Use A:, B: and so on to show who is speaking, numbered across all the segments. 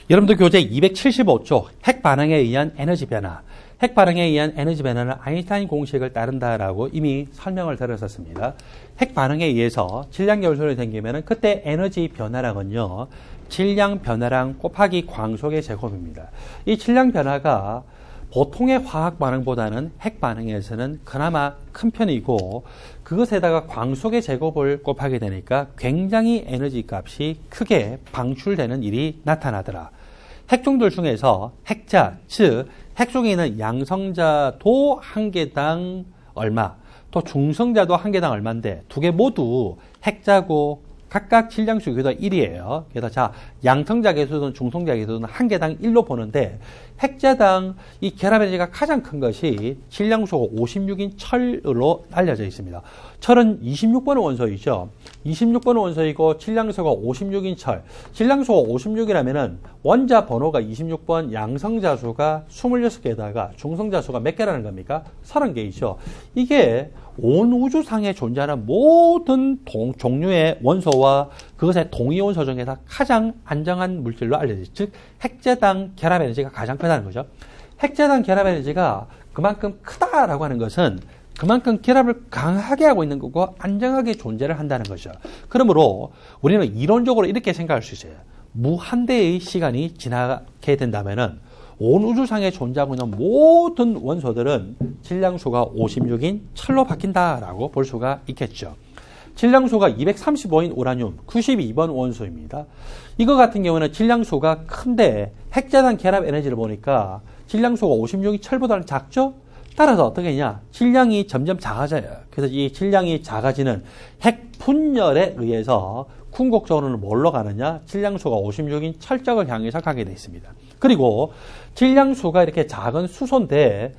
A: 여러분들 교재 275쪽 핵 반응에 의한 에너지 변화. 핵 반응에 의한 에너지 변화는 아인슈타인 공식을 따른다라고 이미 설명을 드렸었습니다. 핵 반응에 의해서 질량 결손이 생기면은 그때 에너지 변화량은요, 질량 변화량 곱하기 광속의 제곱입니다. 이 질량 변화가 보통의 화학 반응보다는 핵 반응에서는 그나마 큰 편이고, 그것에다가 광속의 제곱을 곱하게 되니까 굉장히 에너지 값이 크게 방출되는 일이 나타나더라. 핵종들 중에서 핵자, 즉 핵 속에 있는 양성자도 한 개당 얼마, 또 중성자도 한 개당 얼마인데 두 개 모두 핵자고 각각 질량수 계수가 1이에요. 그래서 자, 양성자 계수든 중성자 계수든 한 개당 1로 보는데 핵자당 이 결합 에너지가 가장 큰 것이 질량수가 56인 철로 알려져 있습니다. 철은 26번 원소이죠. 26번 원소이고 질량수가 56인 철. 질량수가 56이라면은 원자 번호가 26번, 양성자 수가 26개에다가 중성자 수가 몇 개라는 겁니까? 30개이죠. 이게 온 우주상에 존재하는 모든 종류의 원소와 그것의 동위 원소 중에서 가장 안정한 물질로 알려져 있죠. 즉 핵자당 결합 에너지가 가장 크다는 거죠. 핵자당 결합 에너지가 그만큼 크다라고 하는 것은 그만큼 결합을 강하게 하고 있는 거고 안정하게 존재를 한다는 거죠. 그러므로 우리는 이론적으로 이렇게 생각할 수 있어요. 무한대의 시간이 지나게 된다면은 온 우주상에 존재하고 있는 모든 원소들은 질량수가 56인 철로 바뀐다라고 볼 수가 있겠죠. 질량수가 235인 우라늄 92번 원소입니다. 이거 같은 경우는 질량수가 큰데 핵자당 결합 에너지를 보니까 질량수가 56인 철보다는 작죠? 따라서 어떻게 되냐? 질량이 점점 작아져요. 그래서 이 질량이 작아지는 핵 분열에 의해서 궁극적으로는 뭘로 가느냐? 질량수가 56인 철적을 향해서 가게 되어 있습니다. 그리고 질량수가 이렇게 작은 수소인데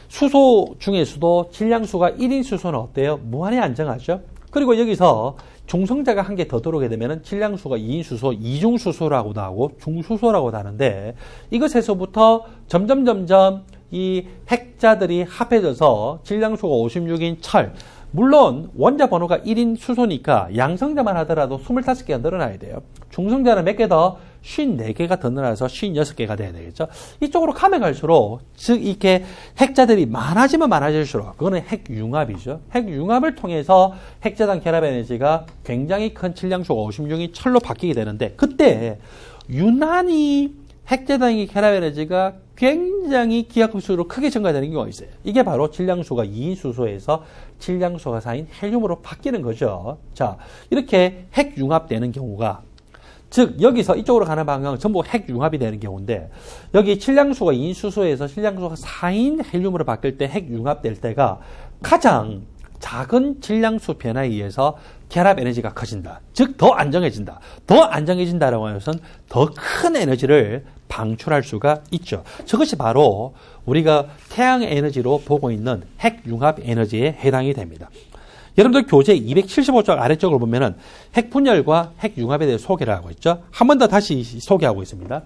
A: 수소 중에서도 질량수가 1인 수소는 어때요? 무한히 안정하죠? 그리고 여기서 중성자가 한 개 더 들어오게 되면 질량수가 2인 수소, 이중수소라고도 하고 중수소라고도 하는데 이것에서부터 점점 이 핵자들이 합해져서 질량수가 56인 철, 물론 원자 번호가 1인 수소니까 양성자만 하더라도 25개가 늘어나야 돼요. 중성자는 몇 개 더? 54개가 더 늘어나서 56개가 돼야 되겠죠. 이쪽으로 가면 갈수록 즉 이렇게 핵자들이 많아지면 많아질수록 그거는 핵융합이죠. 핵융합을 통해서 핵자당 결합 에너지가 굉장히 큰 질량수가 56인 철로 바뀌게 되는데 그때 유난히 핵자당의 결합 에너지가 굉장히 기하급수로 크게 증가되는 경우가 있어요. 이게 바로 질량수가 2인 수소에서 질량수가 4인 헬륨으로 바뀌는 거죠. 자, 이렇게 핵융합되는 경우가 즉 여기서 이쪽으로 가는 방향은 전부 핵융합이 되는 경우인데 여기 질량수가 2인 수소에서 질량수가 4인 헬륨으로 바뀔 때 핵융합될 때가 가장 작은 질량수 변화에 의해서 결합 에너지가 커진다. 즉 더 안정해진다. 더 안정해진다라고 하는 것은 더 큰 에너지를 방출할 수가 있죠. 저것이 바로 우리가 태양의 에너지로 보고 있는 핵융합 에너지에 해당이 됩니다. 여러분들 교재 275쪽 아래쪽을 보면은 핵분열과 핵융합에 대해 소개를 하고 있죠. 한 번 더 다시 소개하고 있습니다.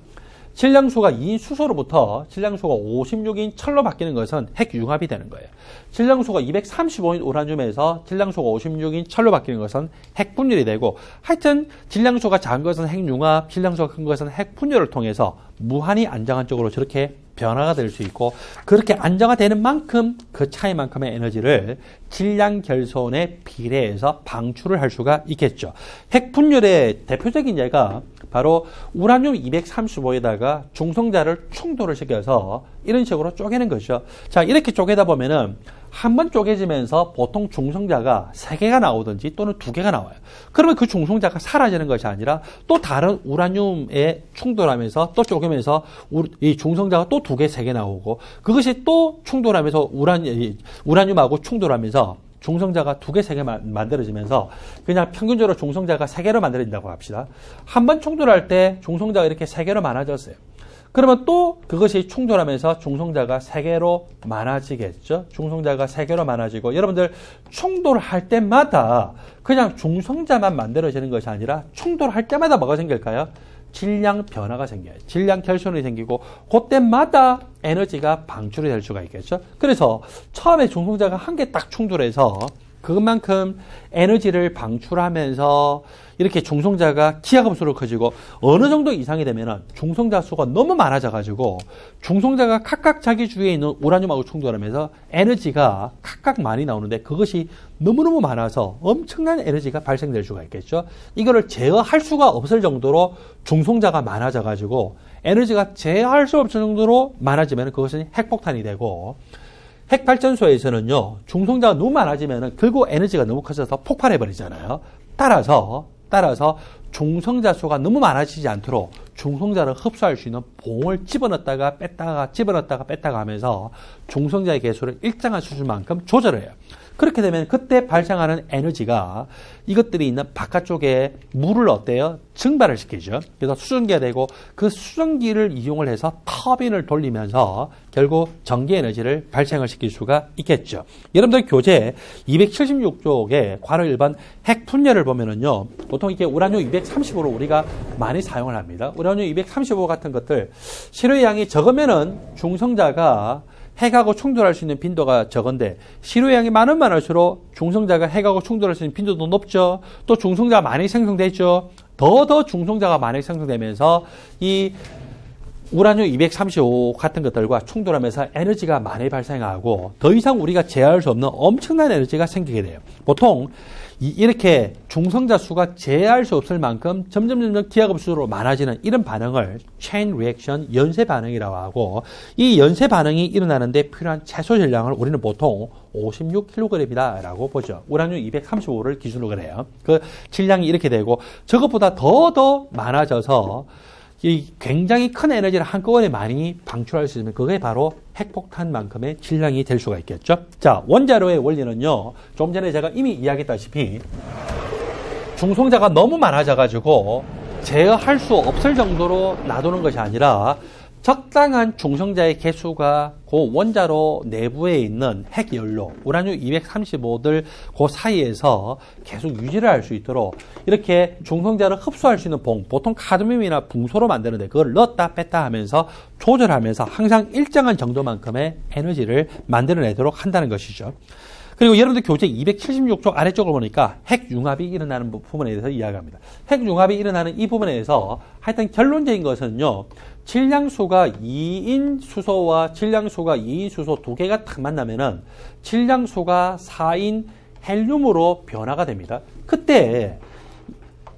A: 질량수가 2인 수소로부터 질량수가 56인 철로 바뀌는 것은 핵융합이 되는 거예요. 질량수가 235인 우라늄에서 질량수가 56인 철로 바뀌는 것은 핵분열이 되고 하여튼 질량수가 작은 것은 핵융합, 질량수가 큰 것은 핵분열을 통해서 무한히 안정한 쪽으로 저렇게 변화가 될 수 있고 그렇게 안정화되는 만큼 그 차이만큼의 에너지를 질량 결손에 비례해서 방출을 할 수가 있겠죠. 핵분열의 대표적인 예가 바로 우라늄 235에다가 중성자를 충돌을 시켜서 이런 식으로 쪼개는 거죠. 자, 이렇게 쪼개다 보면은 한 번 쪼개지면서 보통 중성자가 3개가 나오든지 또는 2개가 나와요. 그러면 그 중성자가 사라지는 것이 아니라 또 다른 우라늄에 충돌하면서 또 쪼개면서 이 중성자가 또 2개, 3개 나오고 그것이 또 충돌하면서 우라늄하고 충돌하면서 중성자가 2개, 3개 만들어지면서 그냥 평균적으로 중성자가 3개로 만들어진다고 합시다. 한 번 충돌할 때 중성자가 이렇게 3개로 많아졌어요. 그러면 또 그것이 충돌하면서 중성자가 3개로 많아지겠죠. 중성자가 3개로 많아지고 여러분들 충돌할 때마다 그냥 중성자만 만들어지는 것이 아니라 충돌할 때마다 뭐가 생길까요? 질량 변화가 생겨요. 질량 결손이 생기고 그때마다 에너지가 방출이 될 수가 있겠죠. 그래서 처음에 중성자가 한 개 딱 충돌해서 그것만큼 에너지를 방출하면서 이렇게 중성자가 기하급수로 커지고 어느 정도 이상이 되면 중성자 수가 너무 많아져가지고 중성자가 각각 자기 주위에 있는 우라늄하고 충돌하면서 에너지가 각각 많이 나오는데 그것이 너무너무 많아서 엄청난 에너지가 발생될 수가 있겠죠. 이거를 제어할 수가 없을 정도로 중성자가 많아져가지고 에너지가 제어할 수 없을 정도로 많아지면 그것은 핵폭탄이 되고 핵발전소에서는요, 중성자가 너무 많아지면 결국 에너지가 너무 커져서 폭발해버리잖아요. 따라서 중성자 수가 너무 많아지지 않도록 중성자를 흡수할 수 있는 봉을 집어넣었다가 뺐다가 하면서 중성자의 개수를 일정한 수준만큼 조절해요. 그렇게 되면 그때 발생하는 에너지가 이것들이 있는 바깥쪽에 물을 어때요? 증발을 시키죠. 그래서 수증기가 되고 그 수증기를 이용을 해서 터빈을 돌리면서 결국 전기 에너지를 발생을 시킬 수가 있겠죠. 여러분들 교재 276쪽에 괄호 1번 핵 분열을 보면은요. 보통 이렇게 우라늄 235로 우리가 많이 사용을 합니다. 우라늄 235 같은 것들 실효의 양이 적으면은 중성자가 핵하고 충돌할 수 있는 빈도가 적은데 실효의 양이 많으면 할수록 중성자가 핵하고 충돌할 수 있는 빈도도 높죠. 또 중성자가 많이 생성되죠. 더 중성자가 많이 생성되면서 이 우라늄 235 같은 것들과 충돌하면서 에너지가 많이 발생하고 더 이상 우리가 제어할 수 없는 엄청난 에너지가 생기게 돼요. 보통 이렇게 중성자 수가 제어할 수 없을 만큼 점점 기하급수로 많아지는 이런 반응을 체인 리액션 연쇄 반응이라고 하고 이 연쇄 반응이 일어나는데 필요한 최소 전량을 우리는 보통 56kg이다 라고 보죠. 우라늄 235를 기준으로 그래요. 그 질량이 이렇게 되고 저것보다 더 많아져서 이 굉장히 큰 에너지를 한꺼번에 많이 방출할 수 있는 그게 바로 핵폭탄만큼의 질량이 될 수가 있겠죠. 자, 원자로의 원리는요. 좀 전에 제가 이미 이야기했다시피 중성자가 너무 많아져가지고 제어할 수 없을 정도로 놔두는 것이 아니라 적당한 중성자의 개수가 그 원자로 내부에 있는 핵연료, 우라늄 235들 그 사이에서 계속 유지를 할 수 있도록 이렇게 중성자를 흡수할 수 있는 봉, 보통 카드뮴이나 붕소로 만드는데 그걸 넣었다 뺐다 하면서 조절하면서 항상 일정한 정도만큼의 에너지를 만들어내도록 한다는 것이죠. 그리고 여러분들 교재 276쪽 아래쪽을 보니까 핵융합이 일어나는 부분에 대해서 이야기합니다. 핵융합이 일어나는 이 부분에 대해서 하여튼 결론적인 것은요. 질량수가 2인 수소와 질량수가 2인 수소 두 개가 딱 만나면은 질량수가 4인 헬륨으로 변화가 됩니다. 그때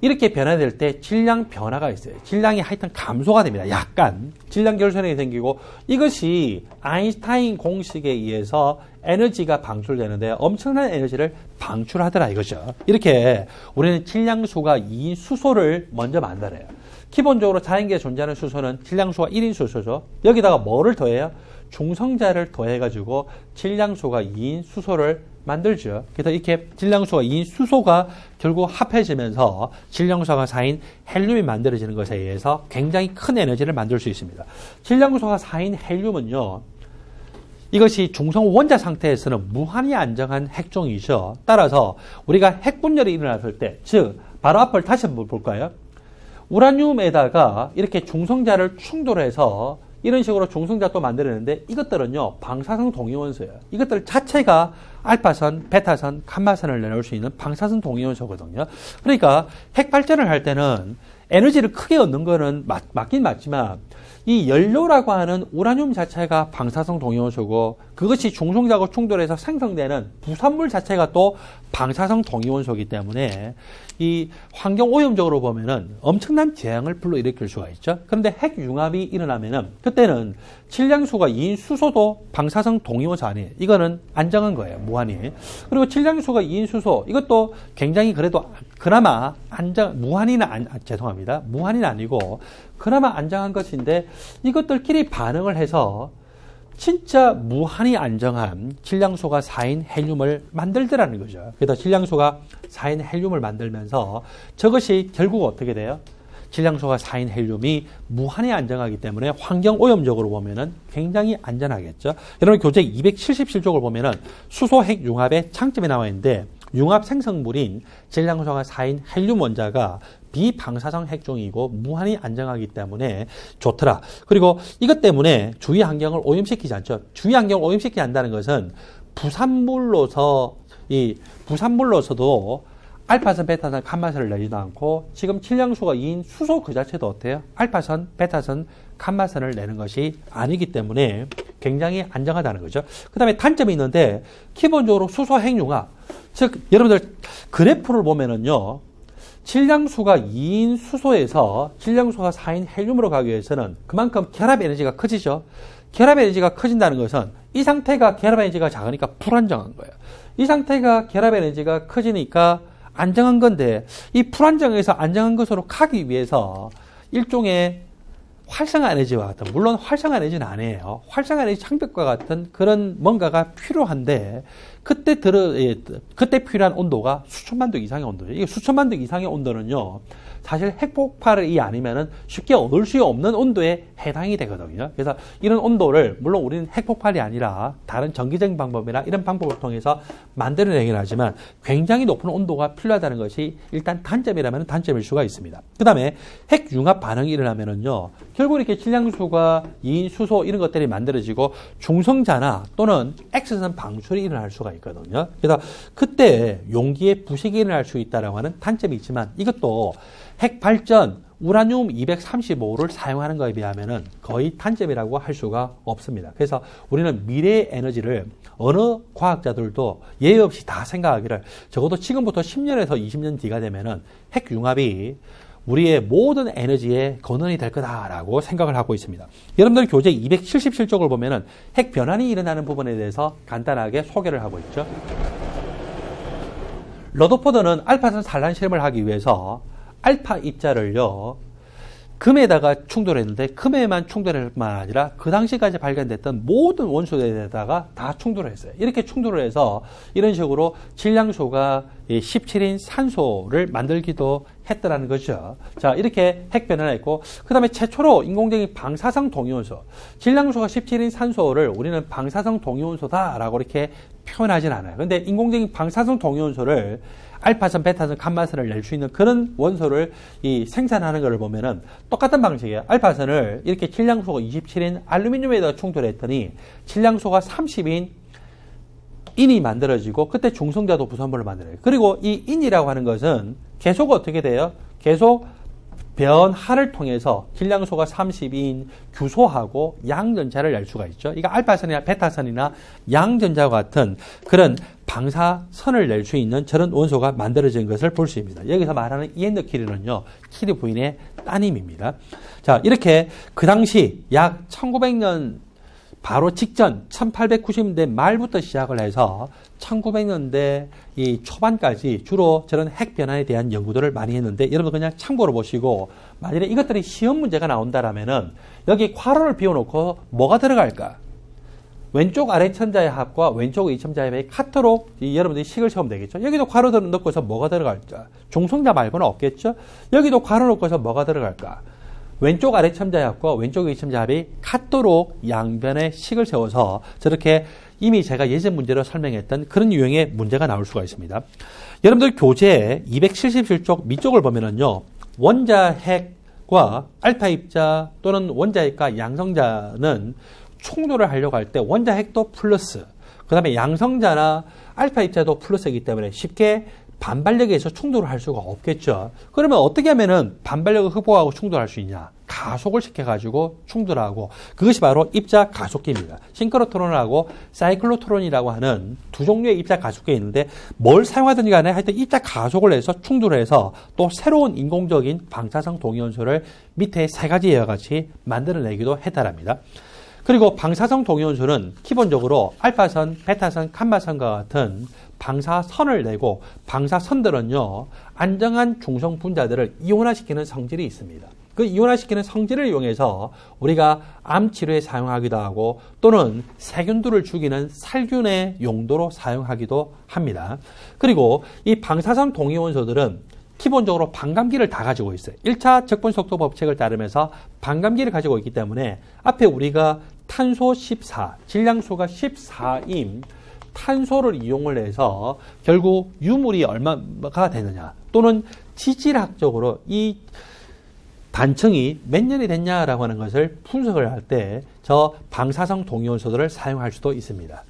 A: 이렇게 변화될 때 질량 변화가 있어요. 질량이 하여튼 감소가 됩니다. 약간 질량 결손이 생기고 이것이 아인슈타인 공식에 의해서 에너지가 방출되는데 엄청난 에너지를 방출하더라 이거죠. 이렇게 우리는 질량수가 2인 수소를 먼저 만들어요. 기본적으로 자연계에 존재하는 수소는 질량수가 1인 수소죠. 여기다가 뭐를 더해요? 중성자를 더해가지고 질량수가 2인 수소를 만들죠. 그래서 이렇게 질량수가 2인 수소가 결국 합해지면서 질량수가 4인 헬륨이 만들어지는 것에 의해서 굉장히 큰 에너지를 만들 수 있습니다. 질량수가 4인 헬륨은요. 이것이 중성 원자 상태에서는 무한히 안정한 핵종이죠. 따라서 우리가 핵분열이 일어났을 때, 즉 바로 앞을 다시 한번 볼까요? 우라늄에다가 이렇게 중성자를 충돌해서 이런 식으로 중성자 또 만들었는데 이것들은요 방사성 동위원소예요. 이것들 자체가 알파선, 베타선, 감마선을 내놓을 수 있는 방사선 동위원소거든요. 그러니까 핵 발전을 할 때는 에너지를 크게 얻는 거는 맞긴 맞지만 이 연료라고 하는 우라늄 자체가 방사성 동위원소고 그것이 중성자하고 충돌해서 생성되는 부산물 자체가 또 방사성 동위원소이기 때문에 이 환경 오염적으로 보면은 엄청난 재앙을 불러일으킬 수가 있죠. 그런데 핵융합이 일어나면은 그때는 질량수가 2인 수소도 방사성 동위원소 아니에요. 이거는 안정한 거예요. 무한히. 그리고 질량수가 2인 수소 이것도 굉장히 그래도 그나마 무한히는 아니고 그나마 안정한 것인데 이것들끼리 반응을 해서 진짜 무한히 안정한 질량수가 4인 헬륨을 만들더라는 거죠. 그래서 질량수가 4인 헬륨을 만들면서 저것이 결국 어떻게 돼요? 질량수가 4인 헬륨이 무한히 안정하기 때문에 환경 오염적으로 보면은 굉장히 안전하겠죠. 여러분 교재 277쪽을 보면은 수소 핵 융합의 창점이 나와 있는데 융합 생성물인 질량수가 4인 헬륨 원자가 비방사성 핵종이고 무한히 안정하기 때문에 좋더라. 그리고 이것 때문에 주위 환경을 오염시키지 않죠. 주위 환경을 오염시키지 않는다는 것은 부산물로서 이 부산물로서도 알파선, 베타선, 감마선을 내지도 않고 지금 질량수가 2인 수소 그 자체도 어때요? 알파선, 베타선, 감마선을 내는 것이 아니기 때문에 굉장히 안정하다는 거죠. 그 다음에 단점이 있는데 기본적으로 수소 핵융합, 즉 여러분들 그래프를 보면은요. 질량수가 2인 수소에서 질량수가 4인 헬륨으로 가기 위해서는 그만큼 결합 에너지가 커지죠. 결합 에너지가 커진다는 것은 이 상태가 결합 에너지가 작으니까 불안정한 거예요. 이 상태가 결합 에너지가 커지니까 안정한 건데 이 불안정에서 안정한 것으로 가기 위해서 일종의 활성화 에너지와 같은, 물론 활성화 에너지는 아니에요. 활성화 에너지 장벽과 같은 그런 뭔가가 필요한데 그때 필요한 온도가 수천만 도 이상의 온도죠. 이게 수천만 도 이상의 온도는요. 사실 핵폭발이 아니면은 쉽게 얻을 수 없는 온도에 해당이 되거든요. 그래서 이런 온도를 물론 우리는 핵폭발이 아니라 다른 정기적인 방법이나 이런 방법을 통해서 만들어내긴 하지만 굉장히 높은 온도가 필요하다는 것이 일단 단점이라면 단점일 수가 있습니다. 그 다음에 핵융합 반응이 일어나면은요. 결국 이렇게 질량수가 2인 수소 이런 것들이 만들어지고 중성자나 또는 X선 방출이 일어날 수가 있거든요. 그래서 그때 용기의 부식이 일어날 수 있다라고 하는 단점이 있지만 이것도 핵 발전 우라늄 235를 사용하는 것에 비하면은 거의 단점이라고 할 수가 없습니다. 그래서 우리는 미래의 에너지를 어느 과학자들도 예외 없이 다 생각하기를 적어도 지금부터 10년에서 20년 뒤가 되면은 핵융합이 우리의 모든 에너지의 근원이 될 거다라고 생각을 하고 있습니다. 여러분들 교재 277쪽을 보면은 핵 변환이 일어나는 부분에 대해서 간단하게 소개를 하고 있죠. 러더포드는 알파선 산란 실험을 하기 위해서 알파 입자를요, 금에다가 충돌했는데 금에만 충돌할 뿐만 아니라 그 당시까지 발견됐던 모든 원소에다가 다 충돌을 했어요. 이렇게 충돌을 해서 이런 식으로 질량수가 17인 산소를 만들기도 했더라는 거죠. 자, 이렇게 핵 변환을 했고, 그 다음에 최초로 인공적인 방사성 동위원소, 질량수가 17인 산소를 우리는 방사성 동위원소다라고 이렇게 표현하진 않아요. 근데 인공적인 방사성 동위원소를 알파선, 베타선, 감마선을 낼 수 있는 그런 원소를 생산하는 것을 보면은 똑같은 방식이에요. 알파선을 이렇게 질량수가 27인 알루미늄에다가 충돌했더니 질량수가 30인 인이 만들어지고 그때 중성자도 부산물을 만들어요. 그리고 이 인이라고 하는 것은 계속 어떻게 돼요? 계속 변화를 통해서 질량수가 30인 규소하고 양전자를 낼 수가 있죠. 이거 알파선이나 베타선이나 양전자와 같은 그런 방사선을 낼 수 있는 저런 원소가 만들어진 것을 볼 수 있습니다. 여기서 말하는 이엔더 키리는요, 키리 부인의 따님입니다. 자, 이렇게 그 당시 약 1900년 바로 직전 1890년대 말부터 시작을 해서 1900년대 이 초반까지 주로 저런 핵 변환에 대한 연구들을 많이 했는데 여러분 그냥 참고로 보시고 만일에 이것들이 시험 문제가 나온다라면은 여기 괄호를 비워놓고 뭐가 들어갈까? 왼쪽 아래 천자의 합과 왼쪽 이천자의 합이 같도록 여러분들이 식을 세우면 되겠죠. 여기도 괄호 넣고서 뭐가 들어갈까? 중성자 말고는 없겠죠. 여기도 괄호 넣고서 뭐가 들어갈까? 왼쪽 아래 첨자의 합과 왼쪽 이첨자의 합이 같도록 양변에 식을 세워서 저렇게 이미 제가 예전 문제로 설명했던 그런 유형의 문제가 나올 수가 있습니다. 여러분들 교재 277쪽 밑쪽을 보면은요, 원자핵과 알파 입자 또는 원자핵과 양성자는 충돌을 하려고 할 때 원자핵도 플러스, 그 다음에 양성자나 알파 입자도 플러스이기 때문에 쉽게 반발력에 의해서 충돌을 할 수가 없겠죠. 그러면 어떻게 하면은 반발력을 극복하고 충돌할 수 있냐? 가속을 시켜가지고 충돌하고, 그것이 바로 입자 가속기입니다. 싱크로트론하고 사이클로트론이라고 하는 두 종류의 입자 가속기가 있는데 뭘 사용하든지 간에 하여튼 입자 가속을 해서 충돌을 해서 또 새로운 인공적인 방사성 동위원소를 밑에 세 가지 예와 같이 만들어내기도 했다랍니다. 그리고 방사성 동위원소는 기본적으로 알파선, 베타선, 감마선과 같은 방사선을 내고 방사선들은요, 안정한 중성 분자들을 이온화시키는 성질이 있습니다. 그 이온화시키는 성질을 이용해서 우리가 암 치료에 사용하기도 하고 또는 세균들을 죽이는 살균의 용도로 사용하기도 합니다. 그리고 이 방사선 동위원소들은 기본적으로 반감기를 다 가지고 있어요. 1차 적분속도 법칙을 따르면서 반감기를 가지고 있기 때문에 앞에 우리가 탄소 14, 질량수가 14인 탄소를 이용을 해서 결국 유물이 얼마가 되느냐 또는 지질학적으로 이 단층이 몇 년이 됐냐라고 하는 것을 분석을 할 때 저 방사성 동위원소들을 사용할 수도 있습니다.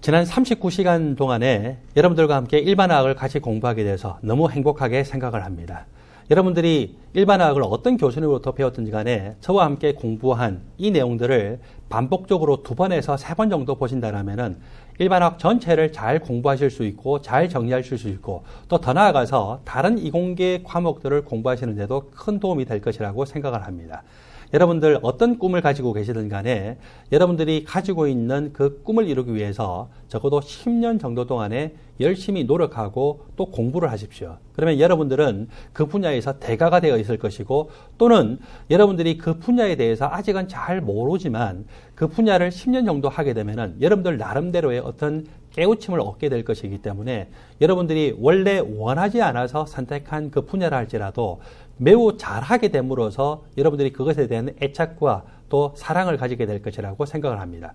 A: 지난 39시간 동안에 여러분들과 함께 일반화학을 같이 공부하게 돼서 너무 행복하게 생각을 합니다. 여러분들이 일반화학을 어떤 교수님으로부터 배웠든지 간에 저와 함께 공부한 이 내용들을 반복적으로 2번에서 3번 정도 보신다면 일반화학 전체를 잘 공부하실 수 있고 잘 정리하실 수 있고 또 더 나아가서 다른 이공계 과목들을 공부하시는 데도 큰 도움이 될 것이라고 생각을 합니다. 여러분들 어떤 꿈을 가지고 계시든 간에 여러분들이 가지고 있는 그 꿈을 이루기 위해서 적어도 10년 정도 동안에 열심히 노력하고 또 공부를 하십시오. 그러면 여러분들은 그 분야에서 대가가 되어 있을 것이고 또는 여러분들이 그 분야에 대해서 아직은 잘 모르지만 그 분야를 10년 정도 하게 되면은 여러분들 나름대로의 어떤 깨우침을 얻게 될 것이기 때문에 여러분들이 원래 원하지 않아서 선택한 그 분야라 할지라도 매우 잘하게 됨으로써 여러분들이 그것에 대한 애착과 또 사랑을 가지게 될 것이라고 생각을 합니다.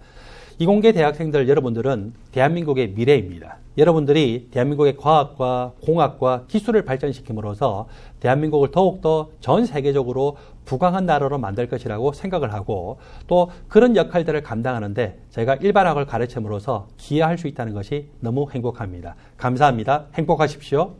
A: 이공계 대학생들 여러분들은 대한민국의 미래입니다. 여러분들이 대한민국의 과학과 공학과 기술을 발전시킴으로써 대한민국을 더욱더 전 세계적으로 부강한 나라로 만들 것이라고 생각을 하고 또 그런 역할들을 감당하는데 저희가 일반학을 가르침으로써 기여할 수 있다는 것이 너무 행복합니다. 감사합니다. 행복하십시오.